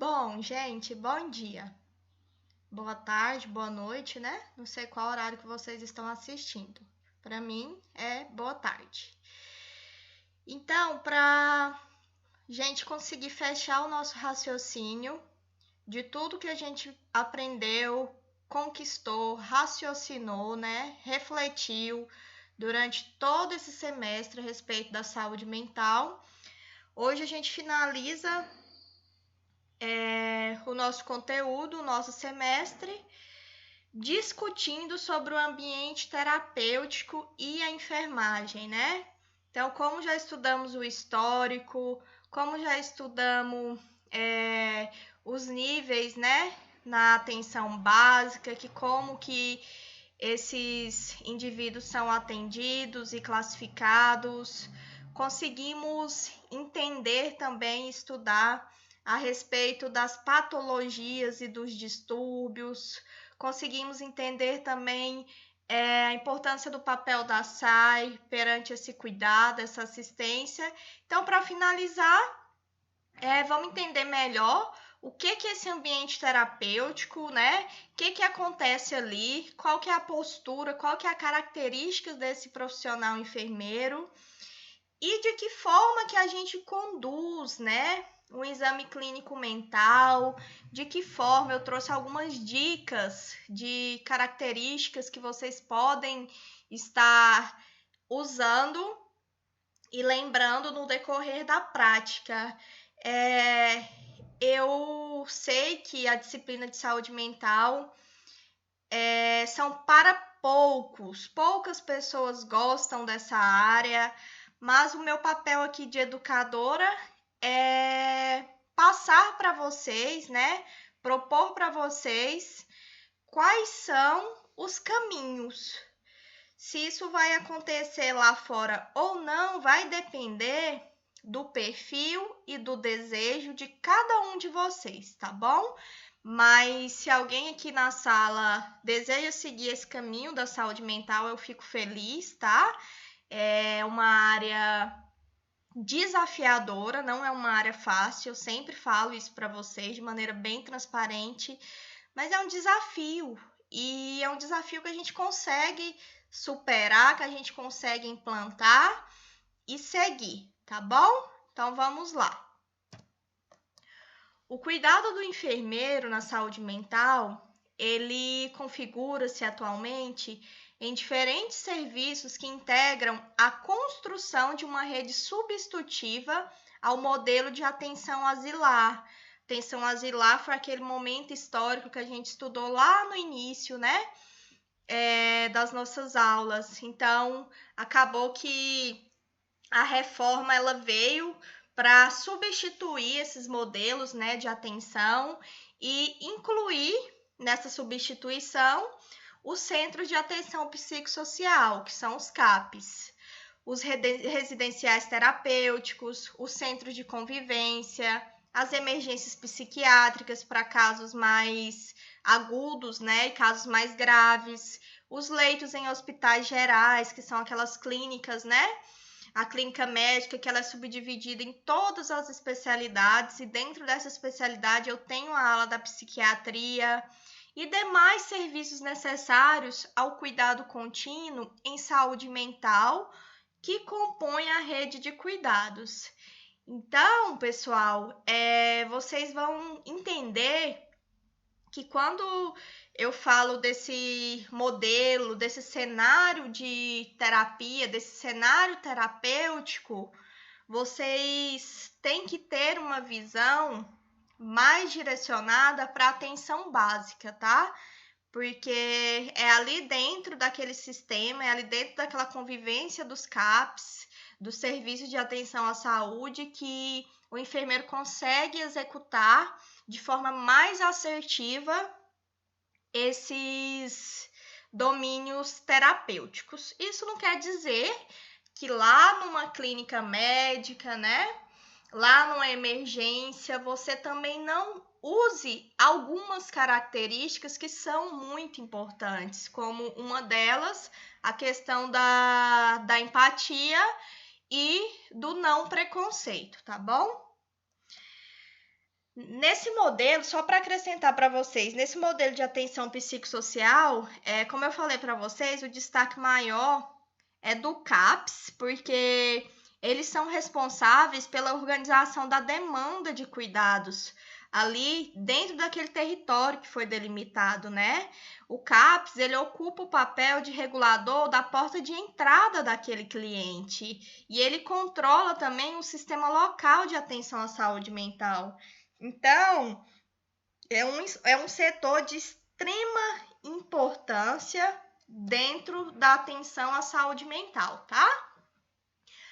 Bom, gente, bom dia. Boa tarde, boa noite, né? Não sei qual horário que vocês estão assistindo. Para mim é boa tarde. Então, para gente conseguir fechar o nosso raciocínio de tudo que a gente aprendeu, conquistou, raciocinou, né? Refletiu durante todo esse semestre a respeito da saúde mental. Hoje a gente finaliza o nosso conteúdo, o nosso semestre, discutindo sobre o ambiente terapêutico e a enfermagem, né? Então, como já estudamos o histórico, como já estudamos os níveis, né, na atenção básica, que como que esses indivíduos são atendidos e classificados, conseguimos entender também, estudar a respeito das patologias e dos distúrbios, conseguimos entender também a importância do papel da SAI perante esse cuidado, essa assistência. Então, para finalizar, vamos entender melhor o que é esse ambiente terapêutico, né? O que acontece ali, qual que é a postura, qual que é a característica desse profissional enfermeiro e de que forma que a gente conduz, né? Um exame clínico mental, de que forma eu trouxe algumas dicas de características que vocês podem estar usando e lembrando no decorrer da prática. Eu sei que a disciplina de saúde mental são para poucas pessoas gostam dessa área, mas o meu papel aqui de educadora é passar para vocês, né? Propor para vocês quais são os caminhos. Se isso vai acontecer lá fora ou não, vai depender do perfil e do desejo de cada um de vocês, tá bom? Mas se alguém aqui na sala deseja seguir esse caminho da saúde mental, eu fico feliz, tá? É uma área desafiadora, não é uma área fácil, eu sempre falo isso para vocês de maneira bem transparente, mas é um desafio e é um desafio que a gente consegue superar, que a gente consegue implantar e seguir, tá bom? Então vamos lá. O cuidado do enfermeiro na saúde mental, ele configura-se atualmente em diferentes serviços que integram a construção de uma rede substitutiva ao modelo de atenção asilar. Atenção asilar foi aquele momento histórico que a gente estudou lá no início, né? Das nossas aulas. Então, acabou que a reforma ela veio para substituir esses modelos, né, de atenção e incluir nessa substituição os centros de atenção psicossocial, que são os CAPs, os residenciais terapêuticos, os centros de convivência, as emergências psiquiátricas para casos mais agudos, né, e casos mais graves, os leitos em hospitais gerais, que são aquelas clínicas, né, a clínica médica, que ela é subdividida em todas as especialidades, e dentro dessa especialidade eu tenho a ala da psiquiatria e demais serviços necessários ao cuidado contínuo em saúde mental, que compõem a rede de cuidados. Então, pessoal, vocês vão entender que quando eu falo desse modelo, desse cenário de terapia, desse cenário terapêutico, vocês têm que ter uma visão mais direcionada para a atenção básica, tá? Porque é ali dentro daquele sistema, é ali dentro daquela convivência dos CAPs, do Serviço de Atenção à Saúde, que o enfermeiro consegue executar de forma mais assertiva esses domínios terapêuticos. Isso não quer dizer que lá numa clínica médica, né, lá numa emergência, você também não use algumas características que são muito importantes, como uma delas, a questão da empatia e do não preconceito, tá bom? Nesse modelo, só para acrescentar para vocês, nesse modelo de atenção psicossocial, como eu falei para vocês, o destaque maior é do CAPS, porque eles são responsáveis pela organização da demanda de cuidados ali dentro daquele território que foi delimitado, né? O CAPS, ele ocupa o papel de regulador da porta de entrada daquele cliente e ele controla também o sistema local de atenção à saúde mental. Então, é um setor de extrema importância dentro da atenção à saúde mental, tá?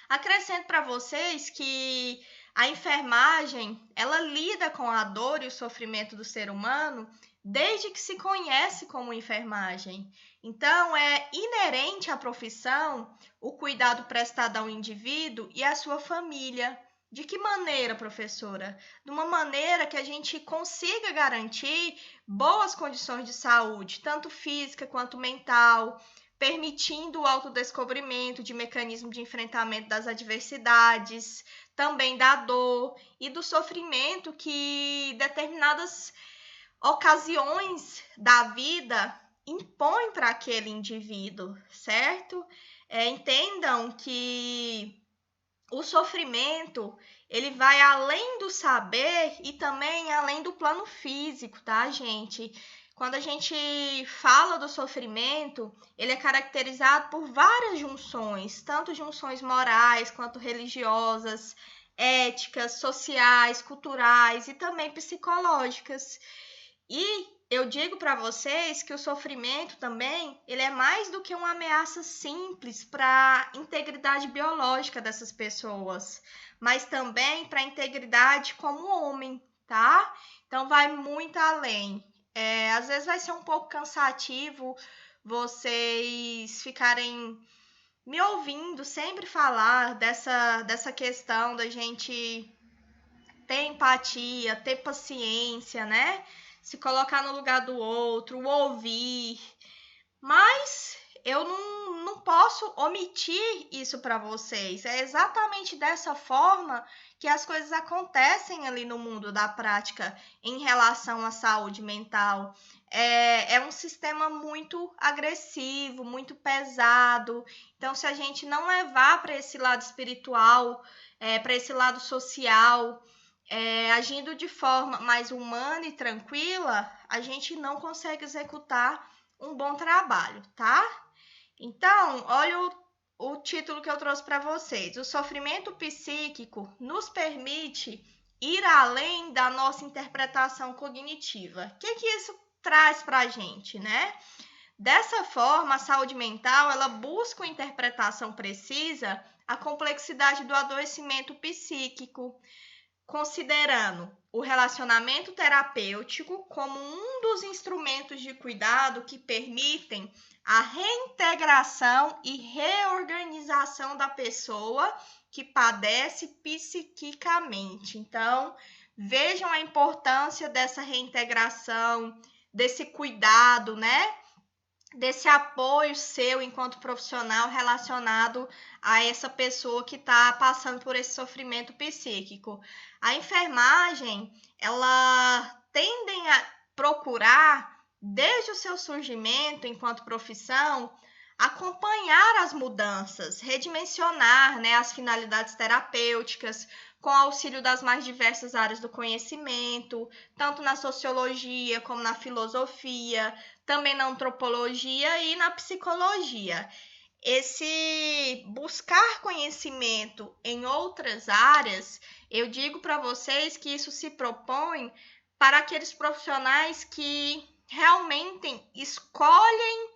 Acrescento para vocês que a enfermagem, ela lida com a dor e o sofrimento do ser humano desde que se conhece como enfermagem. Então, é inerente à profissão o cuidado prestado ao indivíduo e à sua família. De que maneira, professora? De uma maneira que a gente consiga garantir boas condições de saúde, tanto física quanto mental, permitindo o autodescobrimento de mecanismos de enfrentamento das adversidades, também da dor e do sofrimento que determinadas ocasiões da vida impõem para aquele indivíduo, certo? Entendam que o sofrimento, ele vai além do saber e também além do plano físico, tá, gente? Quando a gente fala do sofrimento, ele é caracterizado por várias junções, tanto junções morais quanto religiosas, éticas, sociais, culturais e também psicológicas. E eu digo para vocês que o sofrimento também, ele é mais do que uma ameaça simples para a integridade biológica dessas pessoas, mas também para a integridade como homem, tá? Então vai muito além. Às vezes vai ser um pouco cansativo vocês ficarem me ouvindo sempre falar dessa questão da gente ter empatia, ter paciência, né? Se colocar no lugar do outro, ouvir. Mas eu não posso omitir isso para vocês. É exatamente dessa forma que as coisas acontecem ali no mundo da prática em relação à saúde mental. É um sistema muito agressivo, muito pesado. Então, se a gente não levar para esse lado espiritual, para esse lado social, agindo de forma mais humana e tranquila, a gente não consegue executar um bom trabalho, tá? Então, olha o título que eu trouxe para vocês. O sofrimento psíquico nos permite ir além da nossa interpretação cognitiva. O que isso traz para a gente, né? Dessa forma, a saúde mental, ela busca uma interpretação precisa a complexidade do adoecimento psíquico, considerando o relacionamento terapêutico como um dos instrumentos de cuidado que permitem a reintegração e reorganização da pessoa que padece psiquicamente. Então, vejam a importância dessa reintegração, desse cuidado, né? Desse apoio seu enquanto profissional relacionado a essa pessoa que está passando por esse sofrimento psíquico. A enfermagem, ela tende a procurar, desde o seu surgimento enquanto profissão, acompanhar as mudanças, redimensionar, né, as finalidades terapêuticas, com auxílio das mais diversas áreas do conhecimento, tanto na sociologia como na filosofia, também na antropologia e na psicologia. Esse buscar conhecimento em outras áreas, eu digo para vocês que isso se propõe para aqueles profissionais que realmente escolhem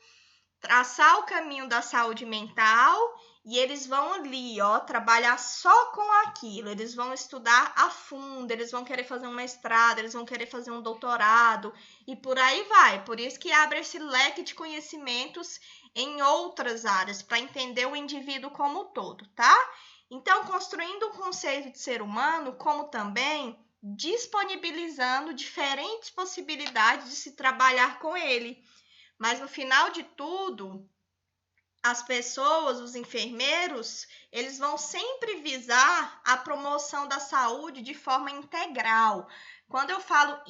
traçar o caminho da saúde mental e eles vão ali, ó, trabalhar só com aquilo. Eles vão estudar a fundo, eles vão querer fazer um mestrado, eles vão querer fazer um doutorado e por aí vai. Por isso que abre esse leque de conhecimentos em outras áreas para entender o indivíduo como um todo, tá? Então, construindo um conceito de ser humano, como também disponibilizando diferentes possibilidades de se trabalhar com ele. Mas no final de tudo, as pessoas, os enfermeiros, eles vão sempre visar a promoção da saúde de forma integral, Quando eu falo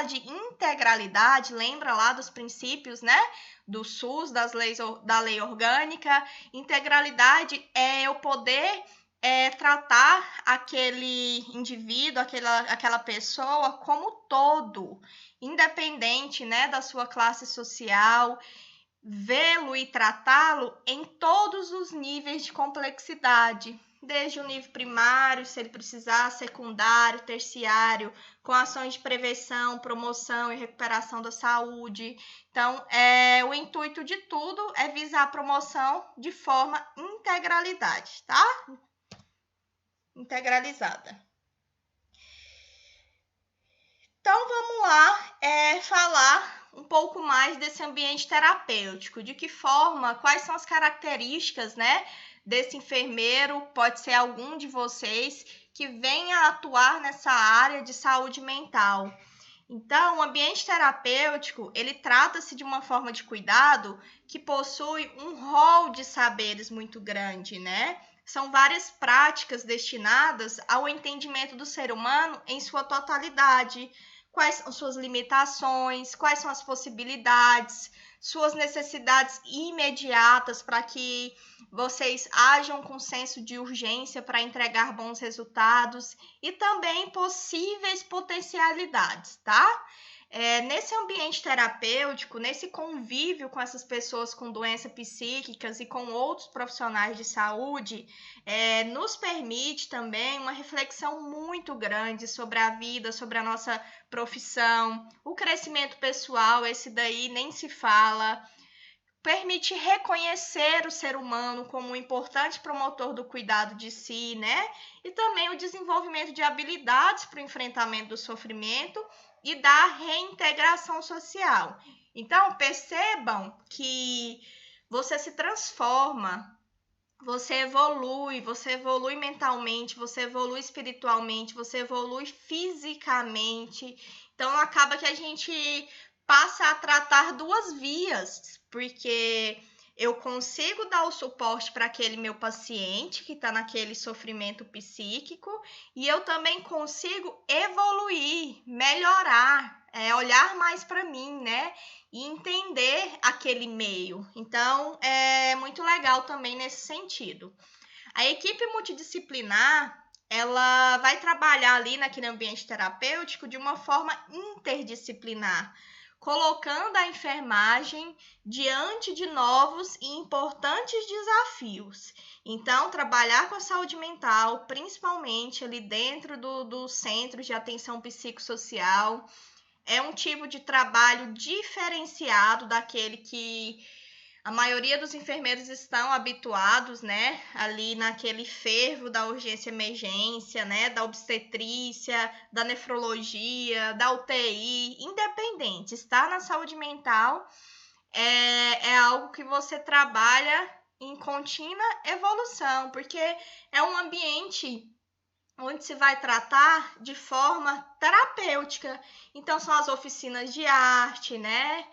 de integralidade, lembra lá dos princípios, né? Do SUS, da lei orgânica. Integralidade é eu poder tratar aquele indivíduo, aquela pessoa como todo, independente, né, da sua classe social, vê-lo e tratá-lo em todos os níveis de complexidade, desde o nível primário, se ele precisar, secundário, terciário, com ações de prevenção, promoção e recuperação da saúde. Então, o intuito de tudo é visar a promoção de forma integralidade, tá? Integralizada. Então, vamos lá falar um pouco mais desse ambiente terapêutico. De que forma, quais são as características, né, desse enfermeiro, pode ser algum de vocês, que venha atuar nessa área de saúde mental. Então, o ambiente terapêutico, ele trata-se de uma forma de cuidado que possui um rol de saberes muito grande, né? São várias práticas destinadas ao entendimento do ser humano em sua totalidade. Quais são suas limitações, quais são as possibilidades, suas necessidades imediatas para que vocês ajam com senso de urgência para entregar bons resultados e também possíveis potencialidades, tá? Nesse ambiente terapêutico, nesse convívio com essas pessoas com doenças psíquicas e com outros profissionais de saúde, nos permite também uma reflexão muito grande sobre a vida, sobre a nossa profissão, o crescimento pessoal, esse daí nem se fala. Permite reconhecer o ser humano como um importante promotor do cuidado de si, né? E também o desenvolvimento de habilidades para o enfrentamento do sofrimento e da reintegração social. Então, percebam que você se transforma, você evolui mentalmente, você evolui espiritualmente, você evolui fisicamente. Então, acaba que a gente passa a tratar duas vias, porque eu consigo dar o suporte para aquele meu paciente que está naquele sofrimento psíquico e eu também consigo evoluir, melhorar, olhar mais para mim, né? E entender aquele meio. Então, é muito legal também nesse sentido. A equipe multidisciplinar, ela vai trabalhar ali naquele ambiente terapêutico de uma forma interdisciplinar, colocando a enfermagem diante de novos e importantes desafios. Então, trabalhar com a saúde mental, principalmente ali dentro dos centros de atenção psicossocial, é um tipo de trabalho diferenciado daquele que a maioria dos enfermeiros estão habituados, né, ali naquele fervo da urgência e emergência, né, da obstetrícia, da nefrologia, da UTI, independente. Estar na saúde mental é algo que você trabalha em contínua evolução, porque é um ambiente onde se vai tratar de forma terapêutica. Então, são as oficinas de arte, né?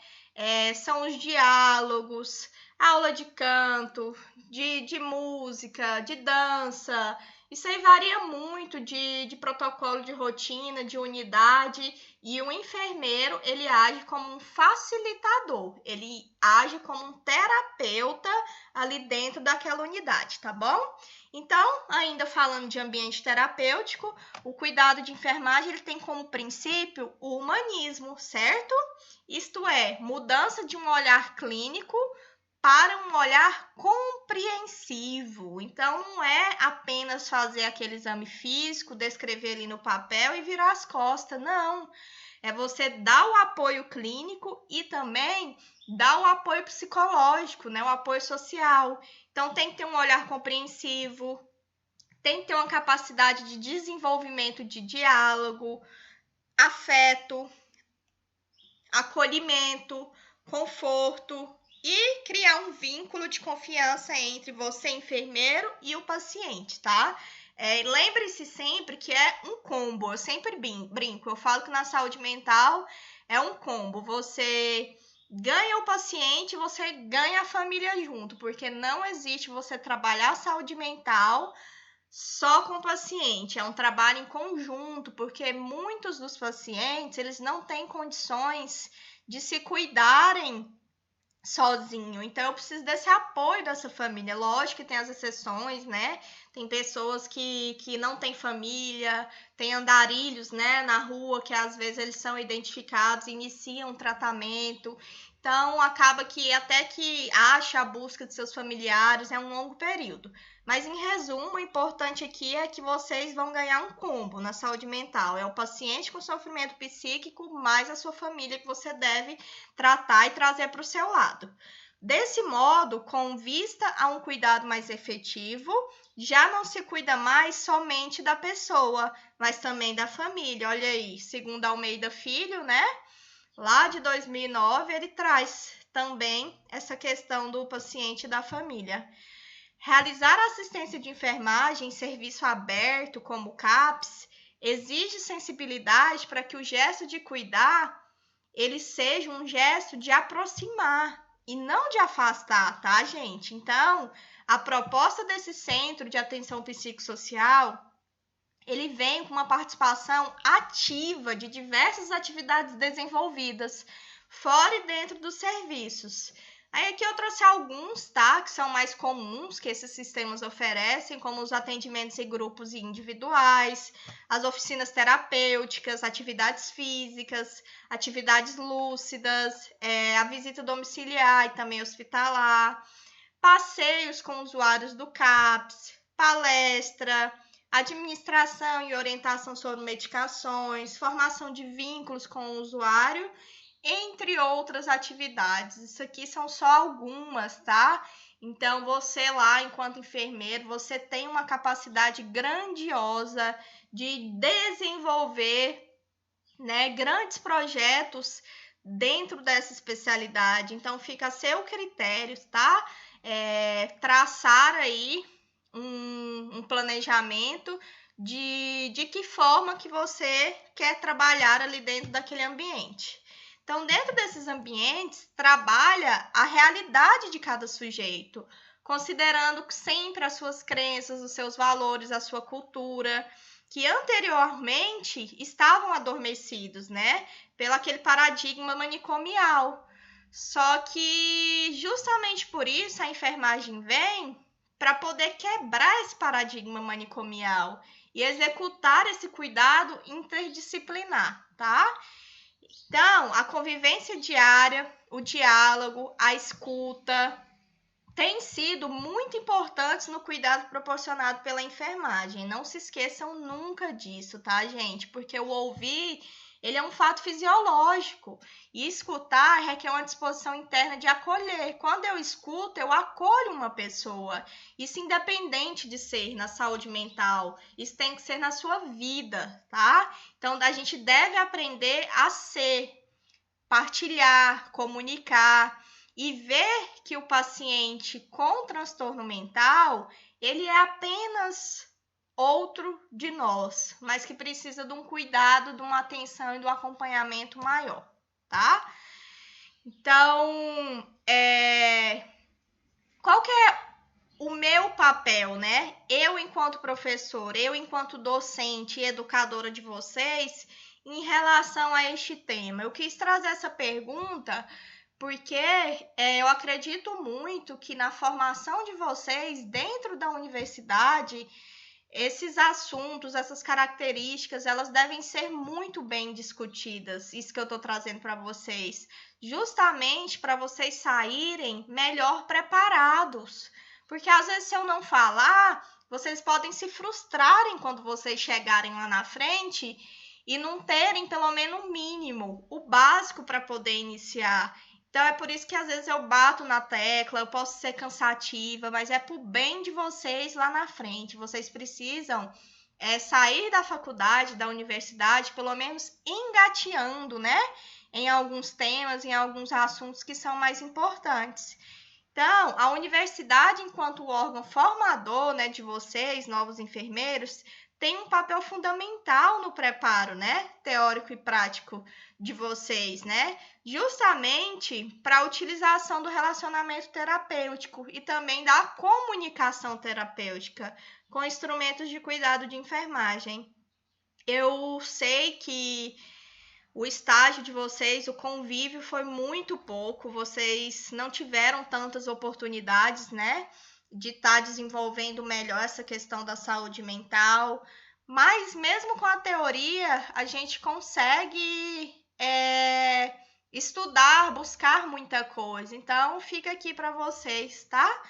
São os diálogos, aula de canto, de música, de dança. Isso aí varia muito de protocolo de rotina, de unidade. E o enfermeiro, ele age como um facilitador. Ele age como um terapeuta ali dentro daquela unidade, tá bom? Então, ainda falando de ambiente terapêutico, o cuidado de enfermagem ele tem como princípio o humanismo, certo? Isto é, mudança de um olhar clínico para um olhar compreensivo. Então, não é apenas fazer aquele exame físico, descrever ali no papel e virar as costas, não. É você dar o apoio clínico e também dar o apoio psicológico, né? O apoio social. Então, tem que ter um olhar compreensivo, tem que ter uma capacidade de desenvolvimento de diálogo, afeto, acolhimento, conforto e criar um vínculo de confiança entre você, enfermeiro, e o paciente, tá? Lembre-se sempre que é um combo. Eu sempre brinco, eu falo que na saúde mental é um combo. Você ganha o paciente, você ganha a família junto, porque não existe você trabalhar a saúde mental só com o paciente, é um trabalho em conjunto, porque muitos dos pacientes, eles não têm condições de se cuidarem sozinho. Então, eu preciso desse apoio dessa família. Lógico que tem as exceções, né? Tem pessoas que não têm família, tem andarilhos, né, na rua, que às vezes eles são identificados, iniciam um tratamento. Então, acaba que até que acha a busca de seus familiares é um longo período. Mas, em resumo, o importante aqui é que vocês vão ganhar um combo na saúde mental. É o paciente com sofrimento psíquico mais a sua família que você deve tratar e trazer para o seu lado. Desse modo, com vista a um cuidado mais efetivo, já não se cuida mais somente da pessoa, mas também da família. Olha aí, segundo Almeida Filho, né? Lá de 2009, ele traz também essa questão do paciente e da família. Realizar assistência de enfermagem em serviço aberto, como o CAPS, exige sensibilidade para que o gesto de cuidar ele seja um gesto de aproximar e não de afastar, tá, gente? Então, a proposta desse centro de atenção psicossocial, ele vem com uma participação ativa de diversas atividades desenvolvidas fora e dentro dos serviços. Aí aqui eu trouxe alguns, tá, que são mais comuns que esses sistemas oferecem, como os atendimentos em grupos e individuais, as oficinas terapêuticas, atividades físicas, atividades lúcidas, a visita domiciliar e também hospitalar, passeios com usuários do CAPS, palestra, administração e orientação sobre medicações, formação de vínculos com o usuário, entre outras atividades. Isso aqui são só algumas, tá? Então, você lá, enquanto enfermeiro, você tem uma capacidade grandiosa de desenvolver, né, grandes projetos dentro dessa especialidade. Então, fica a seu critério, tá? Traçar aí um planejamento de que forma que você quer trabalhar ali dentro daquele ambiente. Então, dentro desses ambientes, trabalha a realidade de cada sujeito, considerando sempre as suas crenças, os seus valores, a sua cultura, que anteriormente estavam adormecidos, né, pelo aquele paradigma manicomial. Só que justamente por isso a enfermagem vem para poder quebrar esse paradigma manicomial e executar esse cuidado interdisciplinar, tá? Então, a convivência diária, o diálogo, a escuta têm sido muito importantes no cuidado proporcionado pela enfermagem. Não se esqueçam nunca disso, tá, gente? Porque o ouvir, ele é um fato fisiológico. E escutar requer uma disposição interna de acolher. Quando eu escuto, eu acolho uma pessoa. Isso independente de ser na saúde mental. Isso tem que ser na sua vida, tá? Então, a gente deve aprender a ser, partilhar, comunicar e ver que o paciente com transtorno mental, ele é apenas outro de nós, mas que precisa de um cuidado, de uma atenção e do acompanhamento maior, tá? Então, qual que é o meu papel, né? Eu, enquanto professor, eu, enquanto docente e educadora de vocês, em relação a este tema? Eu quis trazer essa pergunta porque eu acredito muito que na formação de vocês dentro da universidade, esses assuntos, essas características, elas devem ser muito bem discutidas. Isso que eu estou trazendo para vocês, justamente para vocês saírem melhor preparados. Porque às vezes, se eu não falar, vocês podem se frustrarem quando vocês chegarem lá na frente e não terem pelo menos o mínimo, o básico para poder iniciar. Então, é por isso que às vezes eu bato na tecla, eu posso ser cansativa, mas é pro bem de vocês lá na frente. Vocês precisam sair da faculdade, da universidade, pelo menos engateando, né? Em alguns temas, em alguns assuntos que são mais importantes. Então, a universidade, enquanto órgão formador, né, de vocês, novos enfermeiros, tem um papel fundamental no preparo, né, teórico e prático de vocês, né, justamente para a utilização do relacionamento terapêutico e também da comunicação terapêutica, com instrumentos de cuidado de enfermagem. Eu sei que o estágio de vocês, o convívio foi muito pouco, vocês não tiveram tantas oportunidades, né, de estar desenvolvendo melhor essa questão da saúde mental, mas mesmo com a teoria, a gente consegue estudar, buscar muita coisa. Então, fica aqui para vocês, tá?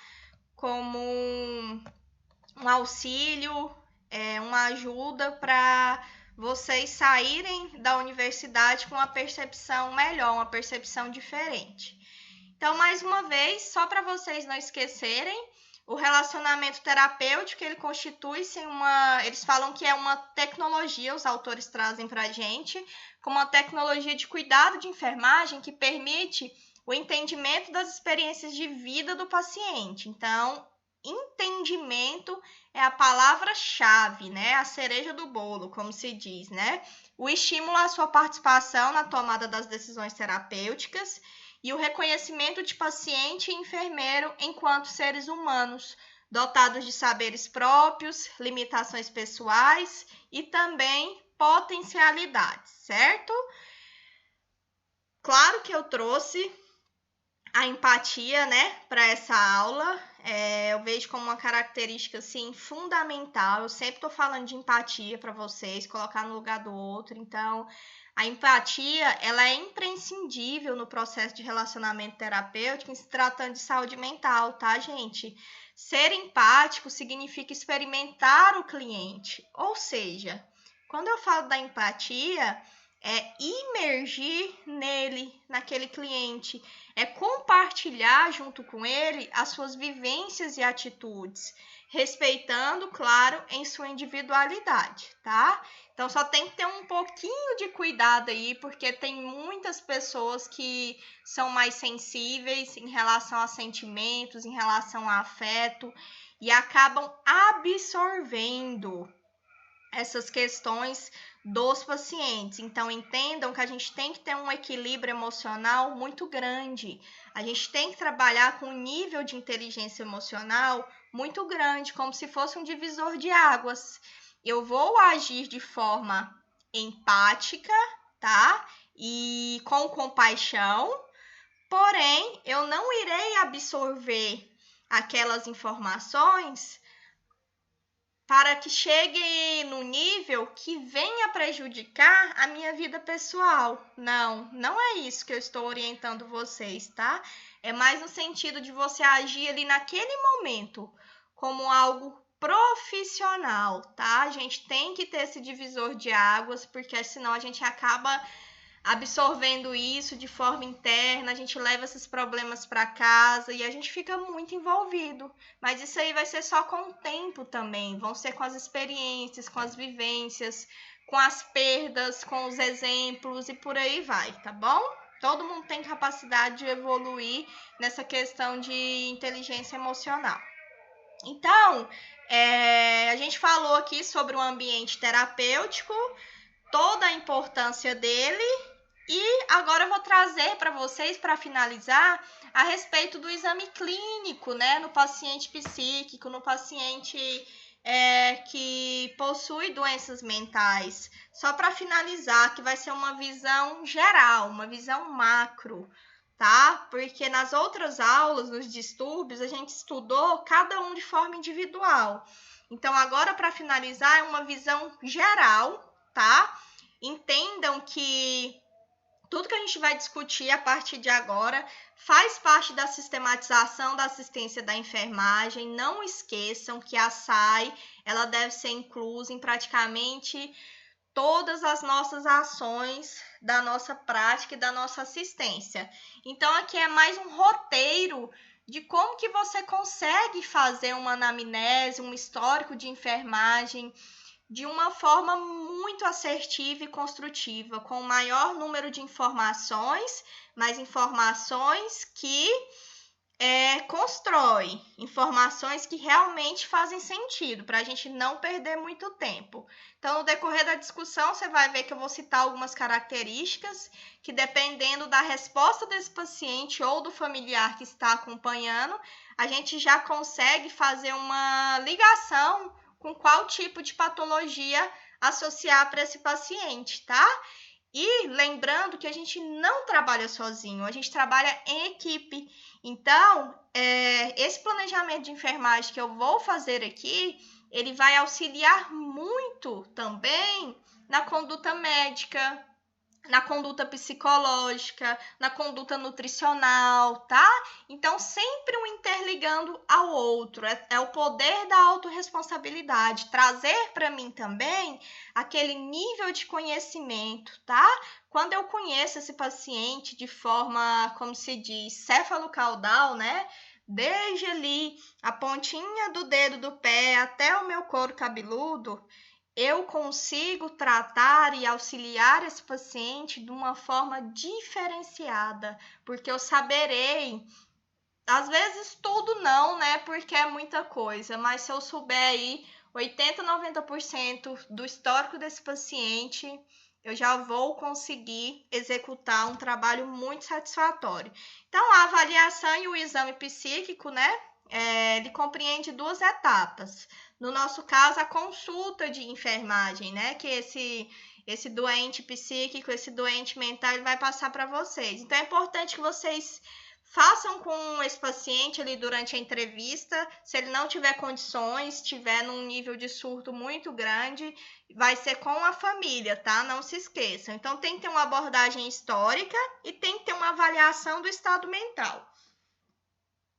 Como um auxílio, uma ajuda para vocês saírem da universidade com uma percepção melhor, uma percepção diferente. Então, mais uma vez, só para vocês não esquecerem, o relacionamento terapêutico, ele constitui-se em eles falam que é uma tecnologia, os autores trazem para a gente, como uma tecnologia de cuidado de enfermagem que permite o entendimento das experiências de vida do paciente. Então, entendimento é a palavra-chave, né? A cereja do bolo, como se diz, né? O estímulo à sua participação na tomada das decisões terapêuticas e o reconhecimento de paciente e enfermeiro enquanto seres humanos, dotados de saberes próprios, limitações pessoais e também potencialidades, certo? Claro que eu trouxe a empatia, né, para essa aula. Eu vejo como uma característica, assim, fundamental. Eu sempre estou falando de empatia para vocês, colocar no lugar do outro. Então, a empatia, ela é imprescindível no processo de relacionamento terapêutico em se tratando de saúde mental, tá, gente? Ser empático significa experimentar o cliente. Ou seja, quando eu falo da empatia, é imergir nele, naquele cliente, é compartilhar junto com ele as suas vivências e atitudes, respeitando, claro, em sua individualidade, tá? Então, só tem que ter um pouquinho de cuidado aí, porque tem muitas pessoas que são mais sensíveis em relação a sentimentos, em relação a afeto, e acabam absorvendo essas questões dos pacientes. Então, entendam que a gente tem que ter um equilíbrio emocional muito grande. A gente tem que trabalhar com um nível de inteligência emocional muito grande, como se fosse um divisor de águas. Eu vou agir de forma empática, tá? E com compaixão, porém, eu não irei absorver aquelas informações para que chegue no nível que venha prejudicar a minha vida pessoal. Não é isso que eu estou orientando vocês, tá? É mais no sentido de você agir ali naquele momento como algo profissional, tá? A gente tem que ter esse divisor de águas, porque senão a gente acaba absorvendo isso de forma interna, a gente leva esses problemas para casa e a gente fica muito envolvido. Mas isso aí vai ser só com o tempo também, vão ser com as experiências, com as vivências, com as perdas, com os exemplos e por aí vai, tá bom? Todo mundo tem capacidade de evoluir nessa questão de inteligência emocional. Então, a gente falou aqui sobre o ambiente terapêutico, toda a importância dele. E agora eu vou trazer para vocês, para finalizar, a respeito do exame clínico, né, no paciente psíquico, no paciente que possui doenças mentais. Só para finalizar, que vai ser uma visão geral, uma visão macro, tá? Porque nas outras aulas, nos distúrbios, a gente estudou cada um de forma individual. Então, agora, para finalizar, é uma visão geral, tá? Entendam que tudo que a gente vai discutir a partir de agora faz parte da sistematização da assistência da enfermagem. Não esqueçam que a SAI, ela deve ser inclusa em praticamente todas as nossas ações da nossa prática e da nossa assistência. Então, aqui é mais um roteiro de como que você consegue fazer uma anamnese, um histórico de enfermagem, de uma forma muito assertiva e construtiva, com o maior número de informações, mas informações que constroem, informações que realmente fazem sentido, para a gente não perder muito tempo. Então, no decorrer da discussão, você vai ver que eu vou citar algumas características que, dependendo da resposta desse paciente ou do familiar que está acompanhando, a gente já consegue fazer uma ligação com qual tipo de patologia associar para esse paciente, tá? E lembrando que a gente não trabalha sozinho, a gente trabalha em equipe. Então, esse planejamento de enfermagem que eu vou fazer aqui, ele vai auxiliar muito também na conduta médica, na conduta psicológica, na conduta nutricional, tá? Então, sempre um interligando ao outro. É o poder da autorresponsabilidade. Trazer para mim também aquele nível de conhecimento, tá? Quando eu conheço esse paciente de forma, como se diz, cefalocaudal, né? Desde ali a pontinha do dedo do pé até o meu couro cabeludo, eu consigo tratar e auxiliar esse paciente de uma forma diferenciada, porque eu saberei, às vezes tudo não, né, porque é muita coisa, mas se eu souber aí 80, 90% do histórico desse paciente, eu já vou conseguir executar um trabalho muito satisfatório. Então, a avaliação e o exame psíquico, né, ele compreende 2 etapas. No nosso caso, a consulta de enfermagem, né? Que esse doente psíquico, esse doente mental, ele vai passar para vocês. Então, é importante que vocês façam com esse paciente ali durante a entrevista. Se ele não tiver condições, estiver num nível de surto muito grande, vai ser com a família, tá? Não se esqueçam. Então, tem que ter uma abordagem histórica e tem que ter uma avaliação do estado mental.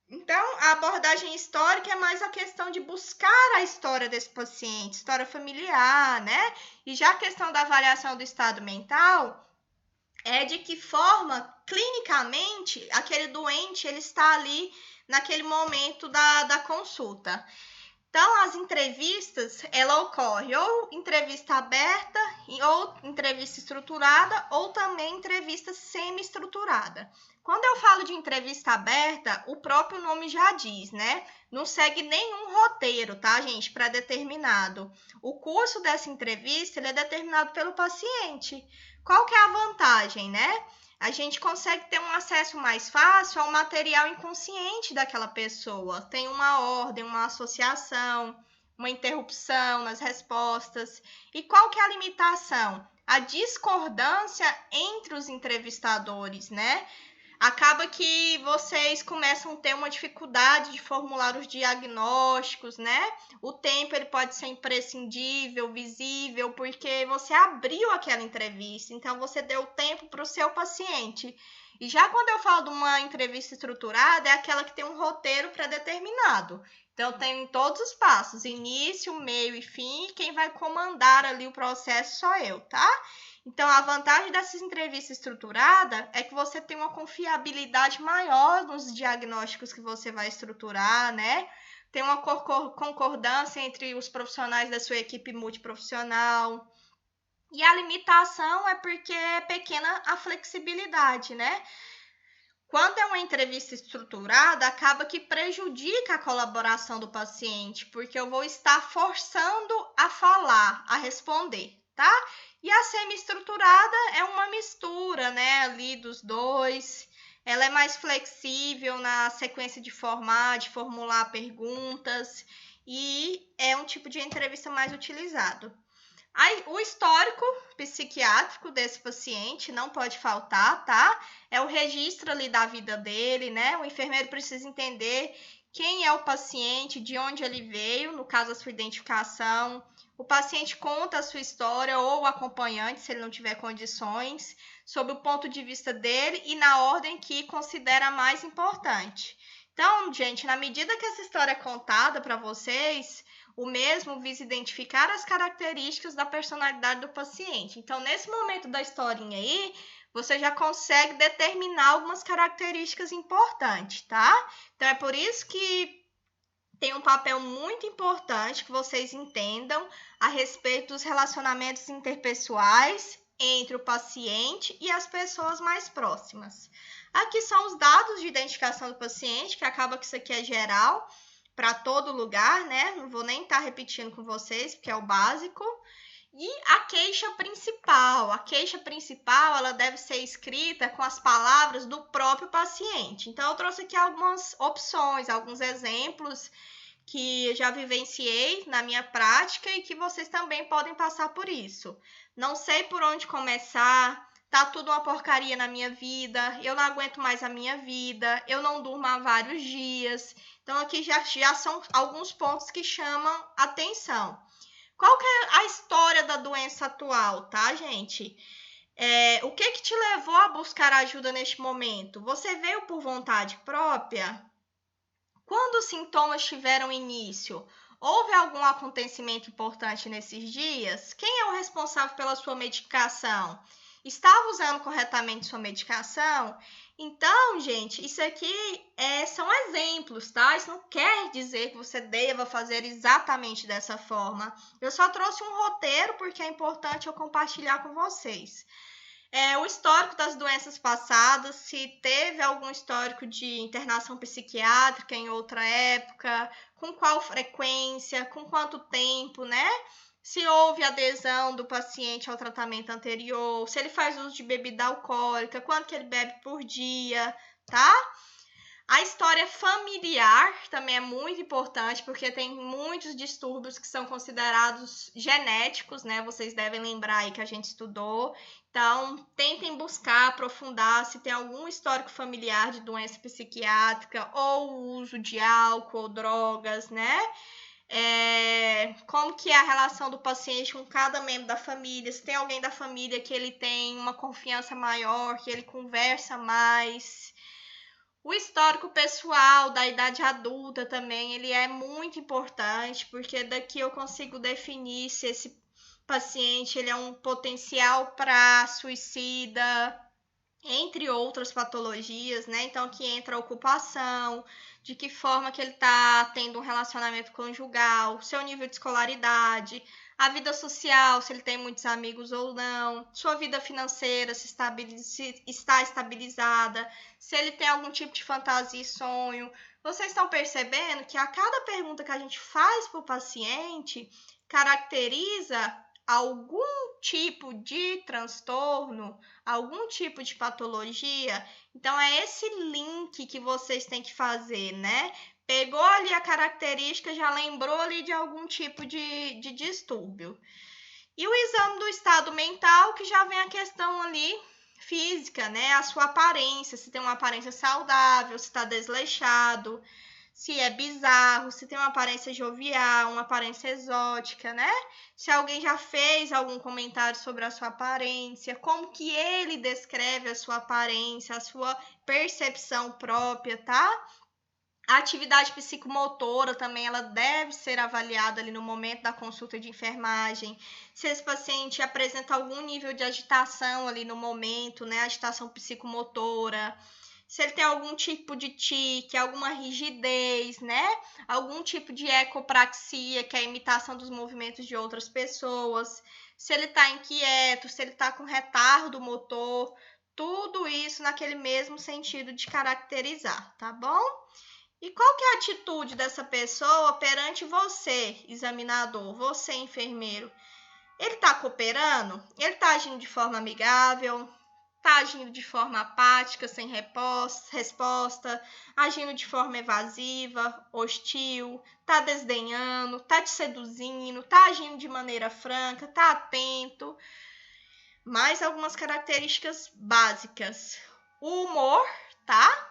Então, a abordagem histórica é mais a questão de buscar a história desse paciente, história familiar, né? E já a questão da avaliação do estado mental é de que forma, clinicamente, aquele doente ele está ali naquele momento da consulta. Então, as entrevistas, ela ocorre ou entrevista aberta, ou entrevista estruturada, ou também entrevista semi-estruturada. Quando eu falo de entrevista aberta, o próprio nome já diz, né? Não segue nenhum roteiro, tá, gente, pré-determinado. O curso dessa entrevista, ele é determinado pelo paciente. Qual que é a vantagem, né? A gente consegue ter um acesso mais fácil ao material inconsciente daquela pessoa. Tem uma ordem, uma associação, uma interrupção nas respostas. E qual que é a limitação? A discordância entre os entrevistadores, né? Acaba que vocês começam a ter uma dificuldade de formular os diagnósticos, né? O tempo ele pode ser imprescindível, visível, porque você abriu aquela entrevista, então você deu tempo para o seu paciente. E já quando eu falo de uma entrevista estruturada, é aquela que tem um roteiro pré-determinado. Então, tem todos os passos, início, meio e fim, e quem vai comandar ali o processo sou eu, tá? Então, a vantagem dessa entrevista estruturada é que você tem uma confiabilidade maior nos diagnósticos que você vai estruturar, né? Tem uma concordância entre os profissionais da sua equipe multiprofissional. E a limitação é porque é pequena a flexibilidade, né? Quando é uma entrevista estruturada, acaba que prejudica a colaboração do paciente, porque eu vou estar forçando a falar, a responder, tá? E a semi-estruturada é uma mistura, né, ali dos dois. Ela é mais flexível na sequência de formular perguntas, e é um tipo de entrevista mais utilizado. Aí, o histórico psiquiátrico desse paciente não pode faltar, tá? É o registro ali da vida dele, né? O enfermeiro precisa entender quem é o paciente, de onde ele veio, no caso a sua identificação. O paciente conta a sua história ou o acompanhante, se ele não tiver condições, sob o ponto de vista dele e na ordem que considera mais importante. Então, gente, na medida que essa história é contada para vocês, o mesmo visa identificar as características da personalidade do paciente. Então, nesse momento da historinha aí, você já consegue determinar algumas características importantes, tá? Então, é por isso que tem um papel muito importante que vocês entendam a respeito dos relacionamentos interpessoais entre o paciente e as pessoas mais próximas. Aqui são os dados de identificação do paciente, que acaba que isso aqui é geral, para todo lugar, né? Não vou nem estar repetindo com vocês, porque é o básico. E a queixa principal. A queixa principal, ela deve ser escrita com as palavras do próprio paciente. Então, eu trouxe aqui algumas opções, alguns exemplos que eu já vivenciei na minha prática e que vocês também podem passar por isso. Não sei por onde começar, tá tudo uma porcaria na minha vida, eu não aguento mais a minha vida, eu não durmo há vários dias. Então, aqui já são alguns pontos que chamam atenção. Qual que é a história da doença atual, tá, gente? O que te levou a buscar ajuda neste momento? Você veio por vontade própria? Quando os sintomas tiveram início, houve algum acontecimento importante nesses dias? Quem é o responsável pela sua medicação? Estava usando corretamente sua medicação? Então, gente, isso aqui são exemplos, tá? Isso não quer dizer que você deva fazer exatamente dessa forma. Eu só trouxe um roteiro porque é importante eu compartilhar com vocês. O histórico das doenças passadas, se teve algum histórico de internação psiquiátrica em outra época, com qual frequência, com quanto tempo, né? Se houve adesão do paciente ao tratamento anterior, se ele faz uso de bebida alcoólica, quanto que ele bebe por dia, tá? A história familiar também é muito importante, porque tem muitos distúrbios que são considerados genéticos, né? Vocês devem lembrar aí que a gente estudou. Então, tentem buscar, aprofundar se tem algum histórico familiar de doença psiquiátrica ou uso de álcool ou drogas, né? Como que é a relação do paciente com cada membro da família, se tem alguém da família que ele tem uma confiança maior, que ele conversa mais. O histórico pessoal da idade adulta também, ele é muito importante, porque daqui eu consigo definir se esse paciente ele é um potencial para suicida, entre outras patologias, né? Então, que entra a ocupação, de que forma que ele está tendo um relacionamento conjugal, seu nível de escolaridade, a vida social, se ele tem muitos amigos ou não, sua vida financeira, se está estabilizada, se ele tem algum tipo de fantasia e sonho. Vocês estão percebendo que a cada pergunta que a gente faz para o paciente caracteriza algum tipo de transtorno, algum tipo de patologia. Então, é esse link que vocês têm que fazer, né? Pegou ali a característica, já lembrou ali de algum tipo de distúrbio. E o exame do estado mental, que já vem a questão ali física, né? A sua aparência, se tem uma aparência saudável, se está desleixado, se é bizarro, se tem uma aparência jovial, uma aparência exótica, né? Se alguém já fez algum comentário sobre a sua aparência, como que ele descreve a sua aparência, a sua percepção própria, tá? A atividade psicomotora também, ela deve ser avaliada ali no momento da consulta de enfermagem. Se esse paciente apresenta algum nível de agitação ali no momento, né? Agitação psicomotora. Se ele tem algum tipo de tique, alguma rigidez, né? Algum tipo de ecopraxia, que é a imitação dos movimentos de outras pessoas. Se ele está inquieto, se ele está com retardo motor. Tudo isso naquele mesmo sentido de caracterizar, tá bom? E qual que é a atitude dessa pessoa perante você, examinador, você, enfermeiro? Ele está cooperando? Ele está agindo de forma amigável? Está agindo de forma apática, sem resposta? Agindo de forma evasiva, hostil? Está desdenhando? Está te seduzindo? Está agindo de maneira franca? Está atento? Mais algumas características básicas. O humor, tá?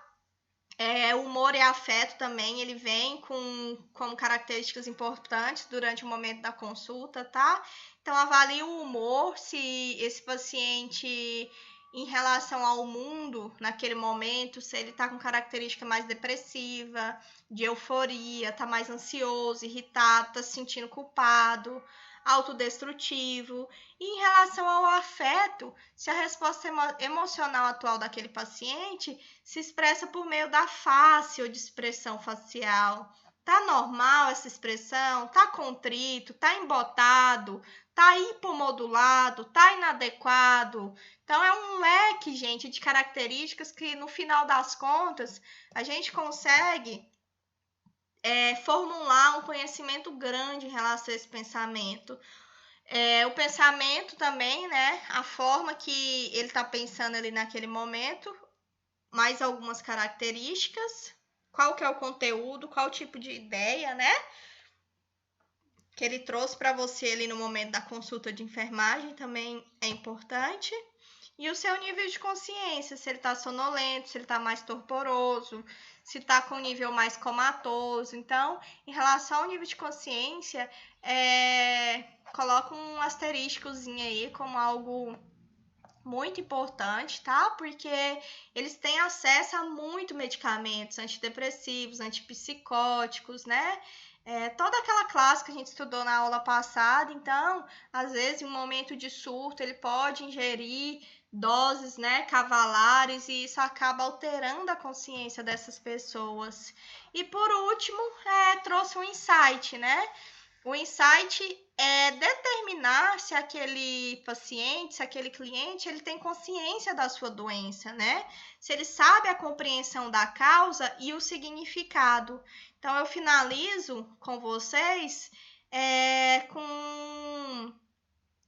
O humor e afeto também, ele vem como características importantes durante o momento da consulta, tá? Então, avalie o humor, se esse paciente, em relação ao mundo, naquele momento, se ele está com característica mais depressiva, de euforia, está mais ansioso, irritado, está se sentindo culpado, autodestrutivo. E em relação ao afeto, se a resposta emocional atual daquele paciente se expressa por meio da face ou de expressão facial. Tá normal essa expressão? Tá contrito? Tá embotado? Tá hipomodulado? Tá inadequado? Então, é um leque, gente, de características que, no final das contas, a gente consegue formular um conhecimento grande em relação a esse pensamento. O pensamento também, né? A forma que ele está pensando ali naquele momento, mais algumas características. qual que é o conteúdo, qual tipo de ideia, né? Que ele trouxe para você ali no momento da consulta de enfermagem também é importante. E o seu nível de consciência, se ele está sonolento, se ele está mais torporoso, se está com nível mais comatoso. Então, em relação ao nível de consciência, coloca um asterísticozinho aí como algo muito importante, tá? Porque eles têm acesso a muito medicamentos antidepressivos, antipsicóticos, né? Toda aquela classe que a gente estudou na aula passada. Então, às vezes, em um momento de surto, ele pode ingerir doses, né, cavalares, e isso acaba alterando a consciência dessas pessoas. E por último, trouxe um insight, né? O insight é determinar se aquele paciente, se aquele cliente, ele tem consciência da sua doença, né? Se ele sabe a compreensão da causa e o significado. Então, eu finalizo com vocês com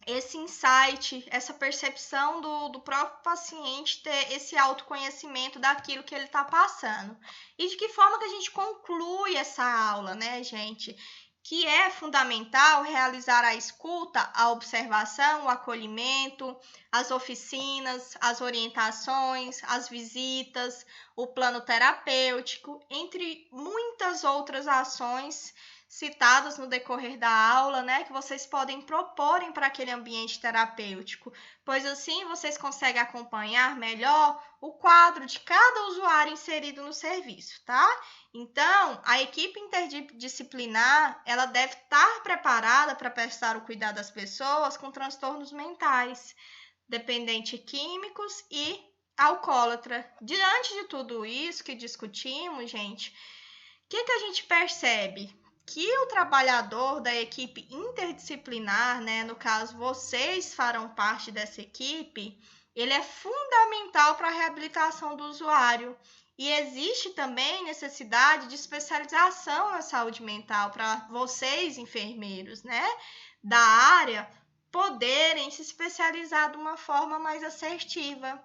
esse insight, essa percepção do próprio paciente ter esse autoconhecimento daquilo que ele está passando. E de que forma que a gente conclui essa aula, né, gente? Que é fundamental realizar a escuta, a observação, o acolhimento, as oficinas, as orientações, as visitas, o plano terapêutico, entre muitas outras ações citadas no decorrer da aula, né, que vocês podem proporem para aquele ambiente terapêutico, pois assim vocês conseguem acompanhar melhor o quadro de cada usuário inserido no serviço, tá? Então, a equipe interdisciplinar, ela deve estar preparada para prestar o cuidado das pessoas com transtornos mentais, dependentes químicos e alcoólatra. Diante de tudo isso que discutimos, gente, o que a gente percebe? Que o trabalhador da equipe interdisciplinar, né, no caso vocês farão parte dessa equipe, ele é fundamental para a reabilitação do usuário. E existe também necessidade de especialização na saúde mental para vocês, enfermeiros, né, da área, poderem se especializar de uma forma mais assertiva.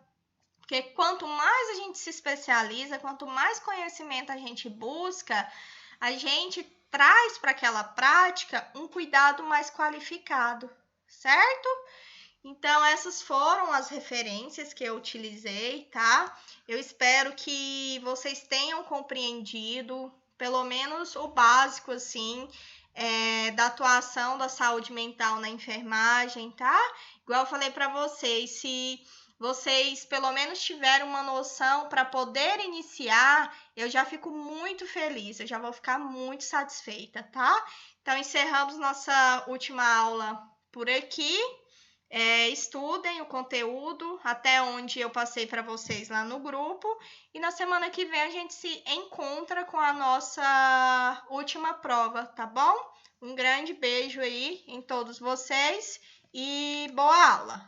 Porque quanto mais a gente se especializa, quanto mais conhecimento a gente busca, a gente traz para aquela prática um cuidado mais qualificado, certo? Então, essas foram as referências que eu utilizei, tá? Eu espero que vocês tenham compreendido, pelo menos o básico, assim, da atuação da saúde mental na enfermagem, tá? Igual eu falei para vocês, se vocês pelo menos tiveram uma noção para poder iniciar, eu já fico muito feliz, eu já vou ficar muito satisfeita, tá? Então, encerramos nossa última aula por aqui. Estudem o conteúdo até onde eu passei para vocês lá no grupo. E na semana que vem a gente se encontra com a nossa última prova, tá bom? Um grande beijo aí em todos vocês e boa aula!